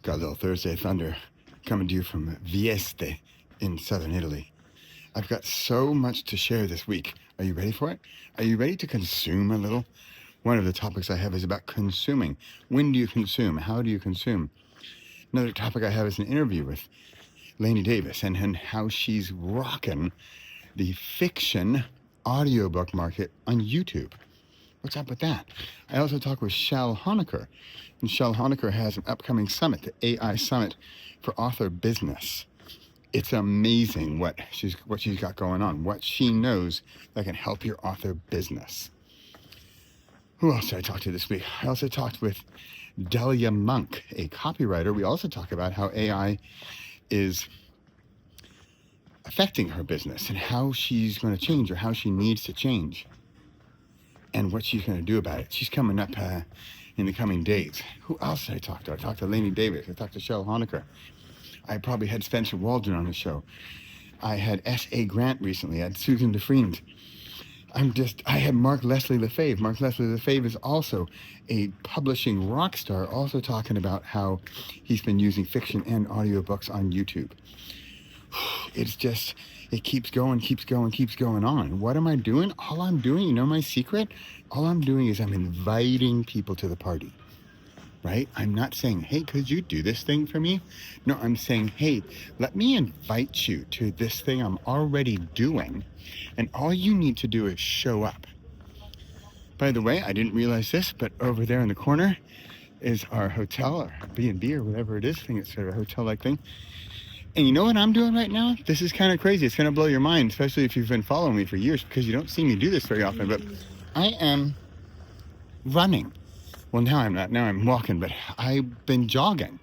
Got a little Thursday thunder coming to you from Vieste in southern Italy. I've got so much to share this week. Are you ready for it? Are you ready to consume a little? One of the topics I have is about consuming. When do you consume? How do you consume? Another topic I have is an interview with Lainey Davis and how she's rocking the fiction audiobook market on YouTube. What's up with that? I also talk with Shal Honecker. And Shal Honecker has an upcoming summit, the AI Summit for Author Business. It's amazing what she's got going on, what she knows that can help your author business. Who else did I talk to this week? I also talked with Delia Monk, a copywriter. We also talk about how AI is affecting her business and how she's going to change or how she needs to change and what she's going to do about it. She's coming up in the coming days. Who else did I talk to? I talked to Lainey Davis. I talked to Shel Honecker. I probably had Spencer Waldron on the show. I had S.A. Grant recently. I had Susan DeFriend. I had Mark Leslie Lefebvre. Mark Leslie Lefebvre is also a publishing rock star, also talking about how he's been using fiction and audiobooks on YouTube. It's just, it keeps going on. What am I doing? All I'm doing, you know my secret? All I'm doing is I'm inviting people to the party, right? I'm not saying, hey, could you do this thing for me? No, I'm saying, hey, let me invite you to this thing I'm already doing, and all you need to do is show up. By the way, I didn't realize this, but over there in the corner is our hotel, or B&B, or whatever it is. I think it's sort of a hotel-like thing. And you know what I'm doing right now? This is kind of crazy. It's going to blow your mind, especially if you've been following me for years, because you don't see me do this very often. But I am running. Well, now I'm not. Now I'm walking, but I've been jogging.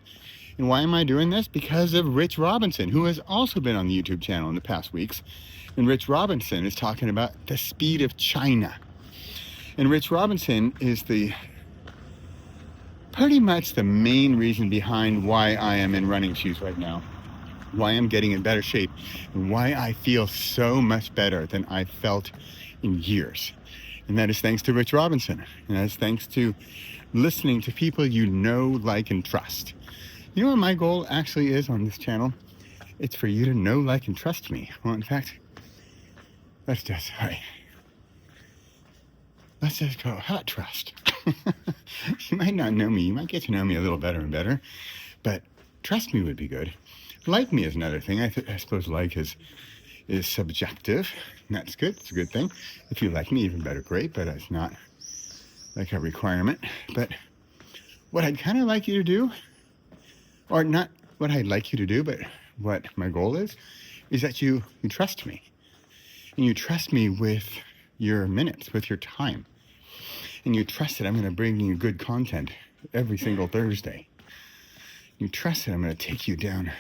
And why am I doing this? Because of Rich Robinson, who has also been on the YouTube channel in the past weeks. And Rich Robinson is talking about the speed of China. And Rich Robinson is pretty much the main reason behind why I am in running shoes right now. Why I'm getting in better shape, and why I feel so much better than I've felt in years. And that is thanks to Rich Robinson. And that is thanks to listening to people you know, like, and trust. You know what my goal actually is on this channel? It's for you to know, like, and trust me. Well, in fact, let's just go. How about trust? You might not know me. You might get to know me a little better and better. But trust me would be good. Like me is another thing. I suppose like is subjective, and that's good. It's a good thing. If you like me, even better, great, but it's not like a requirement. But what I'd kind of like you to do, or not what I'd like you to do, but what my goal is that you trust me. And you trust me with your minutes, with your time. And you trust that I'm going to bring you good content every single Thursday. You trust that I'm going to take you down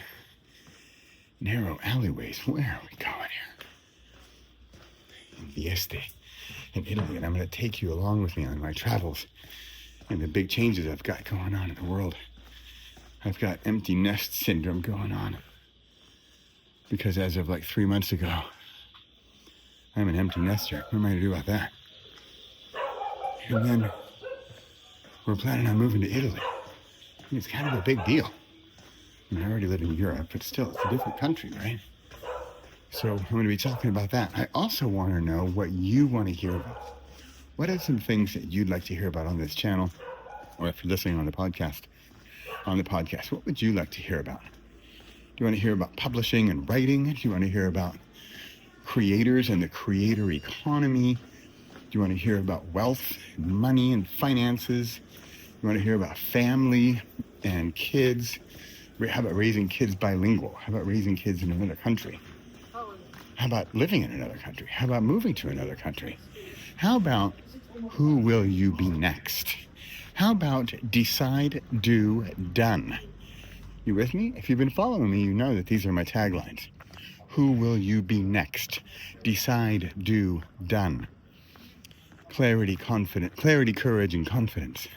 narrow alleyways. Where are we going here? In Vieste, in Italy, and I'm going to take you along with me on my travels and the big changes I've got going on in the world. I've got empty nest syndrome going on because as of like 3 months ago, I'm an empty nester. What am I going to do about that? And then we're planning on moving to Italy. And it's kind of a big deal. I already live in Europe, but still, it's a different country, right? So I'm going to be talking about that. I also want to know what you want to hear about. What are some things that you'd like to hear about on this channel? Or if you're listening on the podcast, what would you like to hear about? Do you want to hear about publishing and writing? Do you want to hear about creators and the creator economy? Do you want to hear about wealth and money and finances? You want to hear about family and kids? How about raising kids bilingual? How about raising kids in another country? How about living in another country? How about moving to another country? How about who will you be next? How about decide, do, done? You with me? If you've been following me, you know that these are my taglines. Who will you be next? Decide, do, done. Clarity, courage, and confidence.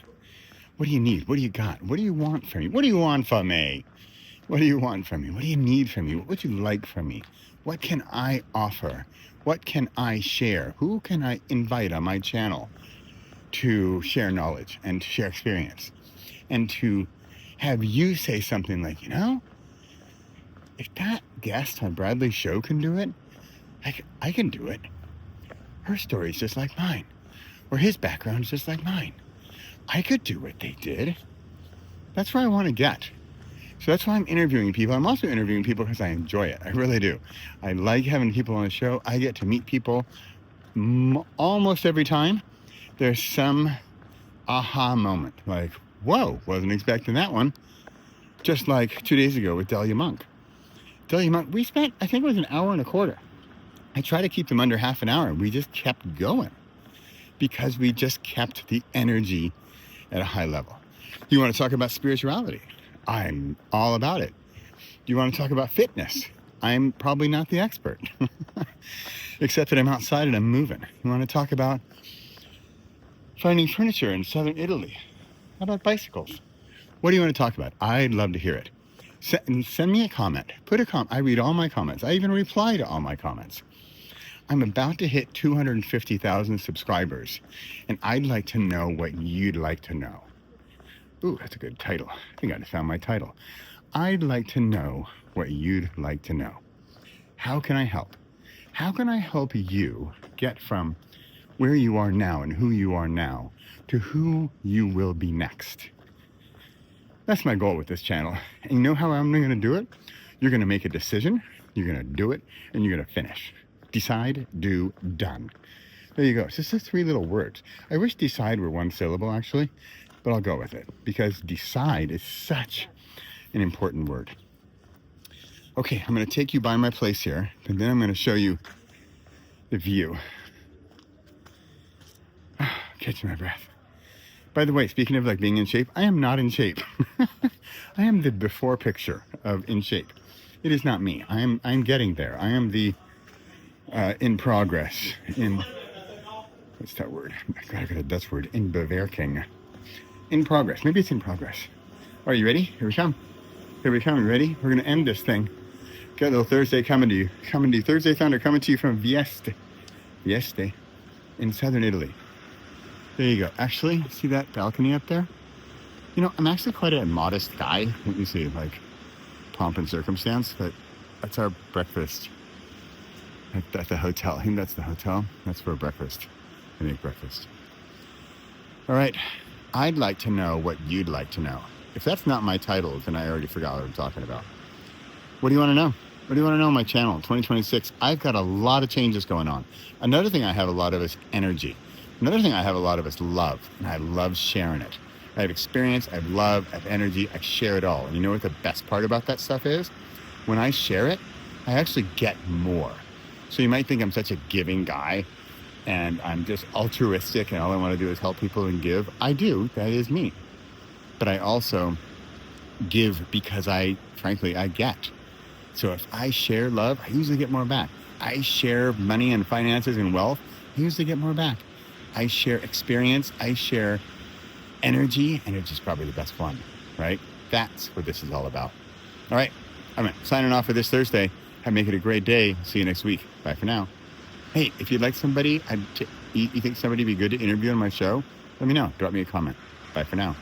What do you need? What do you got? What do you want from me? What do you want from me? What do you want from me? What do you need from me? What would you like from me? What can I offer? What can I share? Who can I invite on my channel to share knowledge and to share experience and to have you say something like, if that guest on Bradley's show can do it, I can do it. Her story's just like mine, or his background's just like mine. I could do what they did. That's where I want to get. So that's why I'm interviewing people. I'm also interviewing people because I enjoy it. I really do. I like having people on the show. I get to meet people almost every time. There's some aha moment, like, whoa, wasn't expecting that one. Just like 2 days ago with Delia Monk. Delia Monk, we spent, I think it was an hour and a quarter. I try to keep them under half an hour. We just kept going because we just kept the energy at a high level. You want to talk about spirituality? I'm all about it. You want to talk about fitness? I'm probably not the expert, except that I'm outside and I'm moving. You want to talk about finding furniture in southern Italy? How about bicycles? What do you want to talk about? I'd love to hear it. Send me a comment. Put a comment. I read all my comments. I even reply to all my comments. I'm about to hit 250,000 subscribers, and I'd like to know what you'd like to know. Ooh, that's a good title. I think I found my title. I'd like to know what you'd like to know. How can I help? How can I help you get from where you are now and who you are now to who you will be next? That's my goal with this channel. And you know how I'm going to do it? You're going to make a decision, you're going to do it, and you're going to finish. Decide, do, done. There you go. It's just 3 little words. I wish decide were 1 syllable, actually, but I'll go with it because decide is such an important word. Okay, I'm going to take you by my place here, and then I'm going to show you the view. Catching my breath. By the way, speaking of like being in shape, I am not in shape. I am the before picture of in shape. It is not me. I'm getting there. I am the in progress. What's that word? I got a Dutch word. In bewerking. In progress. Maybe it's in progress. Are you ready? Here we come. Here we come. You ready? We're going to end this thing. Got a little Thursday coming to you. Thursday Thunder coming to you from Vieste in southern Italy. There you go. Actually, see that balcony up there? I'm actually quite a modest guy. Let me see, like pomp and circumstance, but that's our breakfast at the hotel. I think that's the hotel. That's for breakfast. I make breakfast. All right. I'd like to know what you'd like to know. If that's not my title, then I already forgot what I'm talking about. What do you want to know? What do you want to know on my channel? 2026. I've got a lot of changes going on. Another thing I have a lot of is energy. Another thing I have a lot of is love, and I love sharing it. I have experience, I have love, I have energy, I share it all. And you know what the best part about that stuff is? When I share it, I actually get more. So you might think I'm such a giving guy, and I'm just altruistic, and all I want to do is help people and give. I do, that is me. But I also give because frankly, I get. So if I share love, I usually get more back. I share money and finances and wealth, I usually get more back. I share experience, I share energy, and it's just probably the best one, right? That's what this is all about. All right, I'm signing off for this Thursday. Make it a great day. See you next week. Bye for now. Hey, if you'd like somebody, you think somebody would be good to interview on my show, let me know. Drop me a comment. Bye for now.